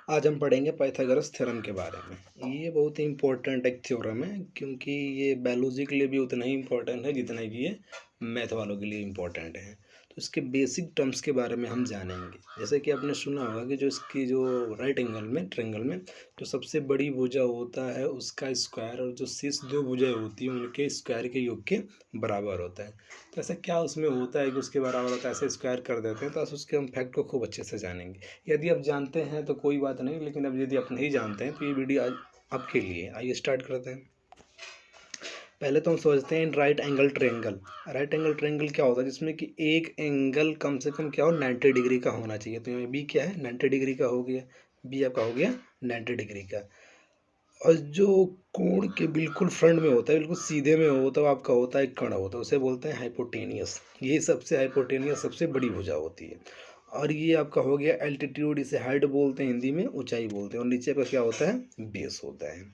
आज हम पढ़ेंगे पाइथागोरस थ्योरम के बारे में। ये बहुत ही इम्पोर्टेंट एक थ्योरम है, क्योंकि ये बायोलॉजी के लिए भी उतना ही इम्पोर्टेंट है जितना कि ये मैथ वालों के लिए इम्पोर्टेंट है। तो इसके बेसिक टर्म्स के बारे में हम जानेंगे। जैसे कि आपने सुना होगा कि जो इसकी जो राइट एंगल में ट्रायंगल में जो सबसे बड़ी भुजा होता है उसका स्क्वायर, और जो शीर्ष दो भुजाएं होती हैं उनके स्क्वायर के योग के बराबर होता है। तो ऐसा क्या उसमें होता है कि उसके बराबर होता है, ऐसे स्क्वायर कर देते हैं। तो उसके हम फैक्ट को खूब अच्छे से जानेंगे। यदि आप जानते हैं तो कोई बात नहीं, लेकिन अब यदि आप नहीं जानते हैं तो ये वीडियो आज आपके लिए। आइए स्टार्ट करते हैं। पहले तो हम समझते हैं right angle triangle. Right angle triangle क्या होता है, जिसमें कि एक एंगल कम से कम क्या हो 90 डिग्री का होना चाहिए। तो यहाँ बी क्या है 90 डिग्री का हो गया, बी आपका हो गया 90 डिग्री का। और जो कोण के बिल्कुल फ्रंट में होता है, बिल्कुल सीधे में हो, तो आपका होता है कर्ण होता है, उसे बोलते हैं हाइपोटेनियस। ये सबसे हाइपोटेनियस सबसे बड़ी भुजा होती है। और ये आपका हो गया एल्टीट्यूड, इसे हाइट बोलते हैं हिंदी में, ऊंचाई बोलते हैं। और नीचे का क्या होता है बेस होता है।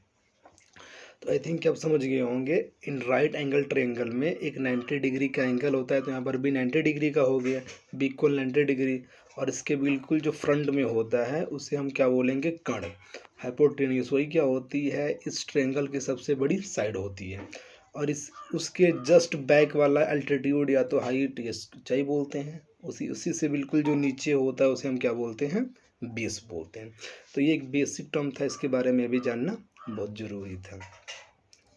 तो आई थिंक आप समझ गए होंगे। इन राइट एंगल ट्रायंगल में एक 90 डिग्री का एंगल होता है, तो यहाँ पर भी 90 डिग्री का हो गया, बी इक्वल 90 डिग्री। और इसके बिल्कुल जो फ्रंट में होता है उसे हम क्या बोलेंगे कर्ण। हाइपोटेन्यूस वही क्या होती है, इस ट्रायंगल की सबसे बड़ी साइड होती है। और इस उसके जस्ट बैक वाला एल्टीट्यूड या तो हाइट या ऊंचाई बोलते हैं। उसी उसी से बिल्कुल जो नीचे होता है उसे हम क्या बोलते हैं बेस बोलते हैं। तो ये एक बेसिक टर्म था, इसके बारे में भी जानना बहुत ज़रूरी था।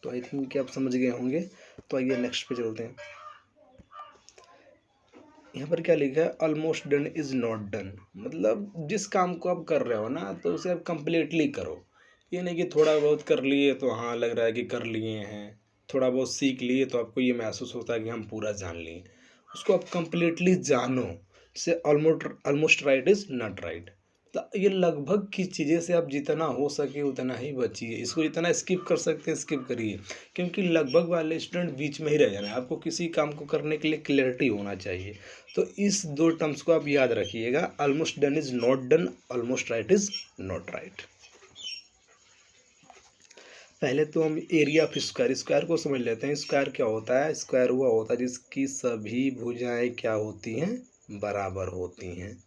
तो आई थिंक कि आप समझ गए होंगे। तो आइए नेक्स्ट पे चलते हैं। यहाँ पर क्या लिखा है, almost done is not done. मतलब जिस काम को आप कर रहे हो ना, तो उसे आप कंप्लीटली करो। ये नहीं कि थोड़ा बहुत कर लिए तो हाँ लग रहा है कि कर लिए हैं, थोड़ा बहुत सीख लिए तो आपको ये महसूस होता है कि हम पूरा जान लिए। उसको आप कंप्लीटली जानो। जैसे almost almost right is not right. ये लगभग की चीज़ें से आप जितना हो सके उतना ही बचिए। इसको जितना स्किप कर सकते हैं स्किप करिए, क्योंकि लगभग वाले स्टूडेंट बीच में ही रह जाना है। आपको किसी काम को करने के लिए क्लैरिटी होना चाहिए। तो इस दो टर्म्स को आप याद रखिएगा, almost done is not done, almost right is not right. पहले तो हम एरिया ऑफ स्क्वायर, स्क्वायर को समझ लेते हैं। स्क्वायर क्या होता है, स्क्वायर हुआ होता है जिसकी सभी भुजाएं क्या होती हैं बराबर होती हैं।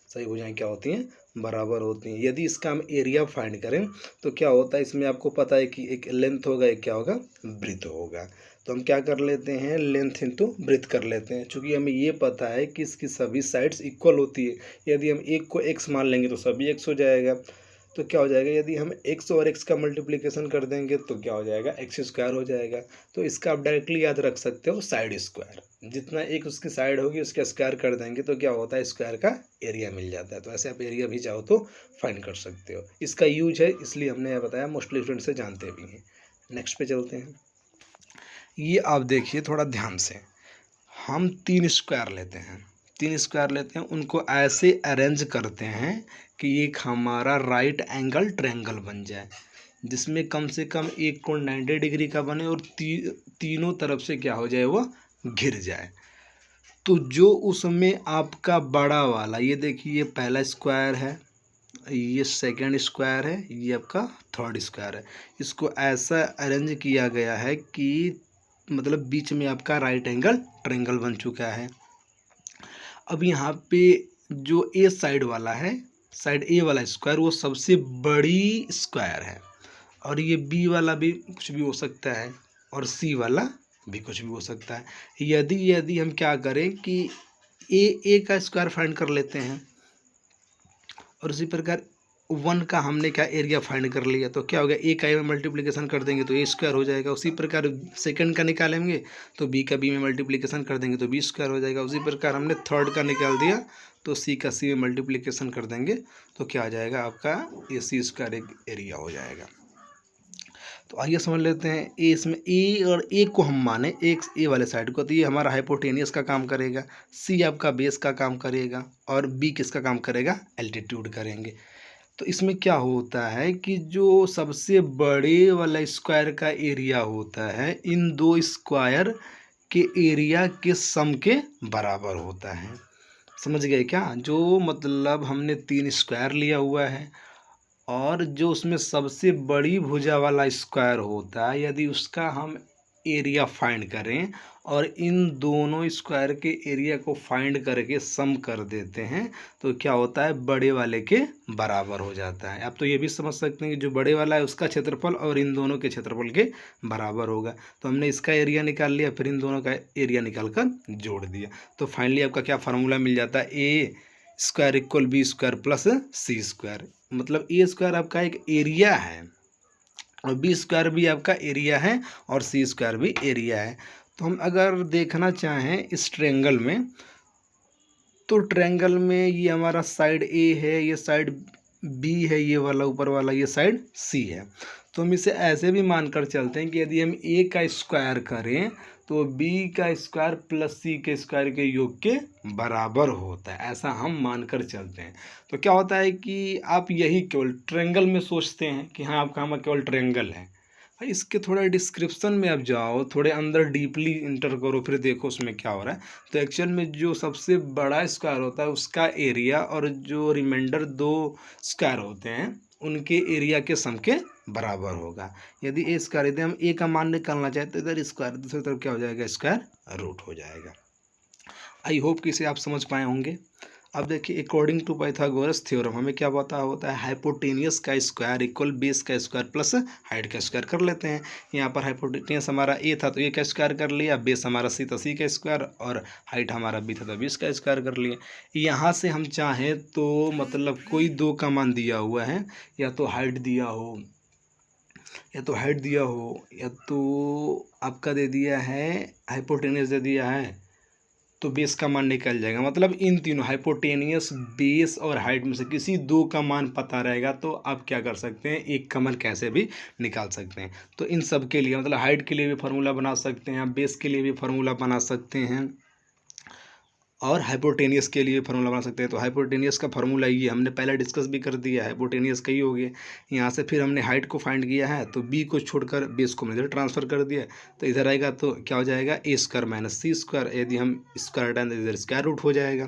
सभी भुजाएं क्या होती हैं बराबर होती हैं। यदि इसका हम एरिया फाइंड करें तो क्या होता है, इसमें आपको पता है कि एक लेंथ होगा, एक क्या होगा ब्रीथ होगा। तो हम क्या कर लेते हैं लेंथ इंटू ब्रीथ कर लेते हैं, क्योंकि हमें ये पता है कि इसकी सभी साइड्स इक्वल होती है। यदि हम एक को एक्स मान लेंगे तो सभी एक्स हो जाएगा। तो क्या हो जाएगा, यदि हम एक्स और एक्स का मल्टीप्लिकेशन कर देंगे तो क्या हो जाएगा एक्स स्क्वायर हो जाएगा। तो इसका आप डायरेक्टली याद रख सकते हो साइड स्क्वायर। जितना एक उसकी साइड होगी उसका स्क्वायर कर देंगे तो क्या होता है स्क्वायर का एरिया मिल जाता है। तो ऐसे आप एरिया भी चाहो तो फाइंड कर सकते हो। इसका यूज है इसलिए हमने यह बताया, मोस्टली स्टूडेंट से जानते भी हैं। नेक्स्ट पे चलते हैं। ये आप देखिए थोड़ा ध्यान से, हम तीन स्क्वायर लेते हैं, तीन स्क्वायर लेते हैं, उनको ऐसे अरेंज करते हैं कि एक हमारा राइट एंगल ट्रायंगल बन जाए, जिसमें कम से कम एक कोण 90 डिग्री का बने और तीनों तरफ से क्या हो जाए वो घिर जाए। तो जो उसमें आपका बड़ा वाला, ये देखिए ये पहला स्क्वायर है, ये सेकंड स्क्वायर है, ये आपका थर्ड स्क्वायर है। इसको ऐसा अरेंज किया गया है कि मतलब बीच में आपका राइट एंगल ट्रायंगल बन चुका है। अब यहाँ पे जो ए साइड वाला है, साइड ए वाला स्क्वायर वो सबसे बड़ी स्क्वायर है, और ये बी वाला भी कुछ भी हो सकता है, और सी वाला भी कुछ भी हो सकता है। यदि यदि हम क्या करें कि ए का स्क्वायर फाइंड कर लेते हैं, और उसी प्रकार वन का हमने क्या एरिया फाइंड कर लिया, तो क्या हो गया ए का ए में मल्टीप्लिकेशन कर देंगे तो ए स्क्वायर हो जाएगा। उसी प्रकार सेकंड का निकालेंगे तो बी का बी में मल्टीप्लिकेशन कर देंगे तो बी स्क्वायर हो जाएगा। उसी प्रकार हमने थर्ड का निकाल दिया तो सी का सी में मल्टीप्लिकेशन कर देंगे तो क्या आ जाएगा आपका ए सी स्क्वायर एक एरिया हो जाएगा। तो आइए समझ लेते हैं। ए इसमें ए और ए को हम माने एक ए वाले साइड को, तो ये हमारा हाइपोटेनियस का काम करेगा, सी आपका बेस का काम करेगा, और बी किसका काम करेगा एल्टीट्यूड करेंगे। तो इसमें क्या होता है कि जो सबसे बड़े वाला स्क्वायर का एरिया होता है इन दो स्क्वायर के एरिया के सम के बराबर होता है। समझ गए क्या, जो मतलब हमने तीन स्क्वायर लिया हुआ है और जो उसमें सबसे बड़ी भुजा वाला स्क्वायर होता है, यदि उसका हम एरिया फाइंड करें और इन दोनों स्क्वायर के एरिया को फाइंड करके सम कर देते हैं तो क्या होता है, बड़े वाले के बराबर हो जाता है। आप तो ये भी समझ सकते हैं कि जो बड़े वाला है उसका क्षेत्रफल और इन दोनों के क्षेत्रफल के बराबर होगा। तो हमने इसका एरिया निकाल लिया, फिर इन दोनों का एरिया निकाल कर जोड़ दिया, तो फाइनली आपका क्या फार्मूला मिल जाता है, A square equal B square plus C square. मतलब ए स्क्वायर आपका एक एरिया है और बी स्क्वायर भी आपका एरिया है और सी स्क्वायर भी एरिया है। तो हम अगर देखना चाहें इस ट्रायंगल में, तो ट्रायंगल में ये हमारा साइड ए है, ये साइड बी है, ये वाला ऊपर वाला ये साइड सी है। तो हम इसे ऐसे भी मानकर चलते हैं कि यदि हम ए का स्क्वायर करें तो बी का स्क्वायर प्लस सी के स्क्वायर के योग के बराबर होता है, ऐसा हम मानकर चलते हैं। तो क्या होता है कि आप यही केवल ट्रायंगल में सोचते हैं कि हाँ आपका हमारा केवल ट्रायंगल है। भाई इसके थोड़ा डिस्क्रिप्शन में आप जाओ, थोड़े अंदर डीपली इंटर करो, फिर देखो उसमें क्या हो रहा है। तो एक्चुअल में जो सबसे बड़ा स्क्वायर होता है उसका एरिया और जो रिमाइंडर दो स्क्वायर होते हैं उनके एरिया के सम के बराबर होगा। यदि ए स्क्वायर, यदि हम ए का मान निकालना चाहते तो इधर स्क्वायर, दूसरी तरफ क्या हो जाएगा, स्क्वायर रूट हो जाएगा। आई होप कि इसे आप समझ पाए होंगे। अब देखिए अकॉर्डिंग टू पाइथागोरस थ्योरम हमें क्या पता होता है, हाइपोटेनियस का स्क्वायर इक्वल बेस का स्क्वायर प्लस हाइट का स्क्वायर कर लेते हैं। यहाँ पर हाइपोटेनियस हमारा ए था तो ए का स्क्वायर कर लिया, बेस हमारा सी था सी का स्क्वायर और हाइट हमारा बी था तो बी का स्क्वायर कर लिया। यहाँ से हम चाहें तो मतलब कोई दो का मान दिया हुआ है, या तो हाइट दिया हो या तो आपका दे दिया है हाइपोटेनियस दे दिया है, तो बेस का मान निकल जाएगा। मतलब इन तीनों हाइपोटेनियस, बेस और हाइट में से किसी दो का मान पता रहेगा तो आप क्या कर सकते हैं, एक का मान कैसे भी निकाल सकते हैं। तो इन सब के लिए मतलब हाइट के लिए भी फार्मूला बना सकते हैं, बेस के लिए भी फार्मूला बना सकते हैं और हाइपोटेनियस के लिए फार्मूला बना सकते हैं। तो हाइपोटेनियस का फार्मूला ये हमने पहले डिस्कस भी कर दिया है, हाइपोटेनियस का ही हो गया। यहाँ से फिर हमने हाइट को फाइंड किया है तो बी को छोड़कर बेस को मैंने इधर ट्रांसफर कर दिया, तो इधर आएगा तो क्या हो जाएगा, ए स्क्वायर माइनस सी स्क्वायर। यदि हम स्क्वायर हटाएं तो इधर स्क्वायर रूट हो जाएगा।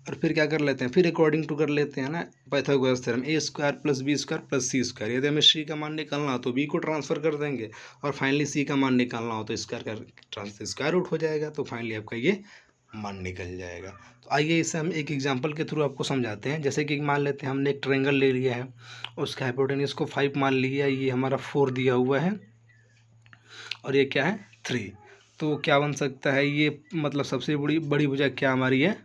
और फिर क्या कर लेते हैं, फिर अकॉर्डिंग टू कर लेते हैं ना Pythagoras theorem, A square plus B square plus C square. यदि हमें सी का मान निकालना हो तो बी को ट्रांसफर कर देंगे और फाइनली सी का मान निकालना हो तो स्क्वायर रूट हो जाएगा, तो फाइनली आपका ये मान निकल जाएगा। तो आइए इसे हम एक एग्जांपल के थ्रू आपको समझाते हैं। जैसे कि मान लेते हैं हमने एक ट्रायंगल ले लिया है, उसका हाइपोटेन्यूज को 5 मान लिया, ये हमारा 4 दिया हुआ है और ये क्या है 3। तो क्या बन सकता है, ये मतलब सबसे बड़ी भुजा क्या हमारी है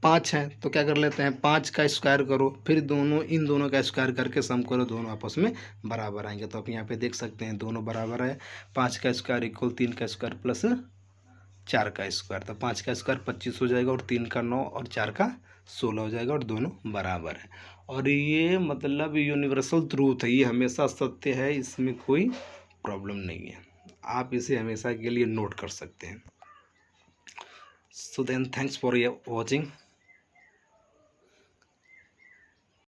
5 है। तो क्या कर लेते हैं 5 का स्क्वायर करो, फिर इन दोनों का स्क्वायर करके सम करो, दोनों आपस में बराबर आएंगे। तो आप यहाँ पे देख सकते हैं दोनों बराबर है। 5 का स्क्वायर इक्वल 3 का स्क्वायर प्लस 4 का स्क्वायर, तो 5 का स्क्वायर 25 हो जाएगा और 3 का 9 और 4 का 16 हो जाएगा और दोनों बराबर है। और ये मतलब यूनिवर्सल ट्रूथ है, ये हमेशा सत्य है, इसमें कोई प्रॉब्लम नहीं है। आप इसे हमेशा के लिए नोट कर सकते हैं। So then thanks for watching.